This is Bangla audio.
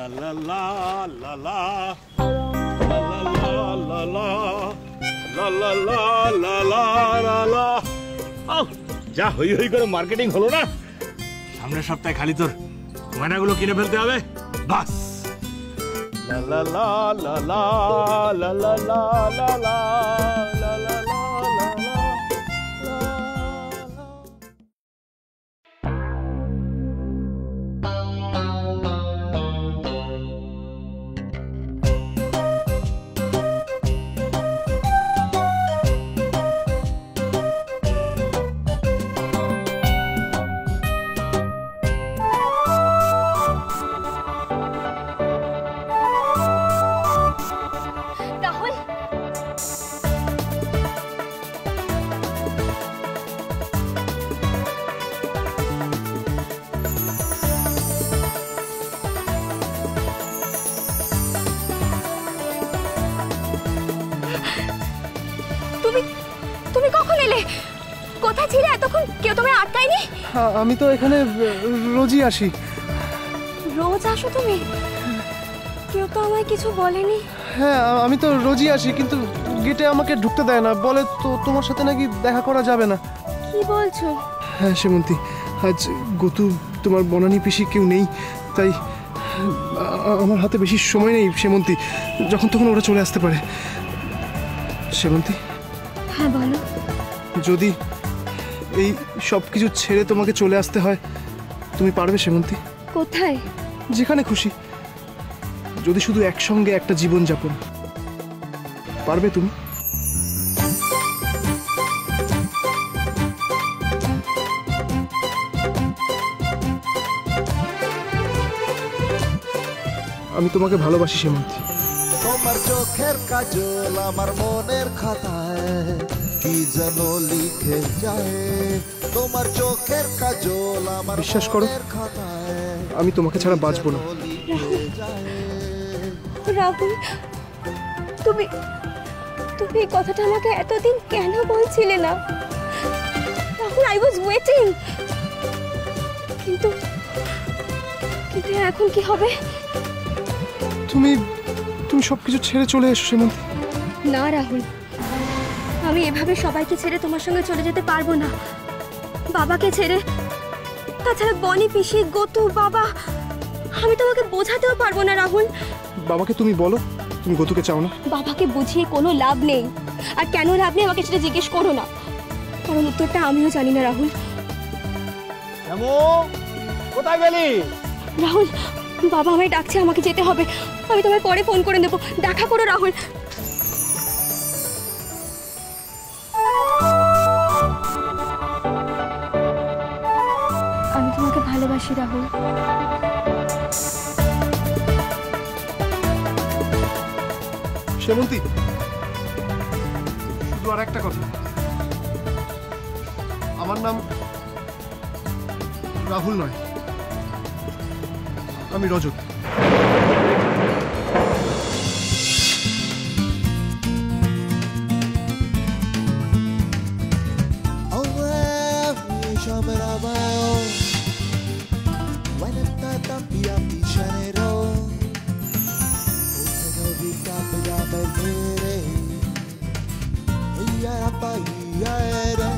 লা লা লা লা লা লা লা লা লা লা লা লা লা লা লা। যা হই হই করে মার্কেটিং হলো না, সামনের সপ্তাহে খালি তোর গয়নাগুলো কিনে ফেলতে হবে বাস। লা লা লা লা লা লা লা লা লা লা লা লা লা। তুমি কখন এলে? কোথায় ছিলে এতক্ষণ? কেউ তোমায় আটকায়নি? আমি তো এখানে রোজই আসি। রোজ আসো তুমি? কেউ তো আমায় কিছু বলেনি। হ্যাঁ, আমি তো রোজই আসি, কিন্তু গেটে আমাকে ঢুকতে দেয় না, বলে তো তোমার সাথে নাকি দেখা করা যাবে না। কি বলছো? হ্যাঁ সেমন্তী, আজ গতু তোমার বনানী পিসি কেউ নেই, তাই আমার হাতে বেশি সময় নেই সেমন্তী, যখন তখন ওরা চলে আসতে পারে। সেমন্তী। হ্যাঁ বলো। যদি এই সব কিছু ছেড়ে তোমাকে চলে আসতে হয়, তুমি পারবে সেমন্তী? কোথায়? যেখানে খুশি, যদি শুধু একসঙ্গে একটা জীবন যাপন, পারবে তুমি? আমি তোমাকে ভালোবাসি সেমন্তী। তোমার চোখের কাজল আমার মনের খাতায় কি যেন লিখে যায়, তোমার চোখের কাজল আমার বিশ্বাস করো, আমি তোমাকে ছাড়া বাঁচবো না। রাহুল, তুমি তুমি এই কথাটা আমাকে এতদিন কেন বলছিলে না? Rahul, I was waiting. কিন্তু কিন্তু এখন কি হবে? তুমি তুমি সবকিছু ছেড়ে চলে এসো সেমন্তী। না রাহুল, আমি এভাবে সবাইকে ছেড়ে তোমার সঙ্গে চলে যেতে পারবো না। বাবাকে ছেড়ে, তাছাড়া বনি পিসি, গতু, বাবা, আমি তোমাকে বোঝাতেও পারবো না রাহুল। বাবাকে তুমি বলো তুমি গতুকে চাও না। বাবাকে বুঝিয়ে কোনো লাভ নেই, আর কেন লাভ নেই আমাকে সেটা জিজ্ঞেস করো না, কারণ উত্তরটা আমিও জানি না রাহুল। কোথায় গেলি? রাহুল, বাবা আমায় ডাকছে, আমাকে যেতে হবে। আমি তোমায় পরে ফোন করে দেবো, দেখা করো রাহুল। আমি তোমাকে ভালোবাসি রাহুল। সেমন্তী, শুধু আর একটা কথা, আমার নাম রাহুল নয়, আমি রজত। Yeah,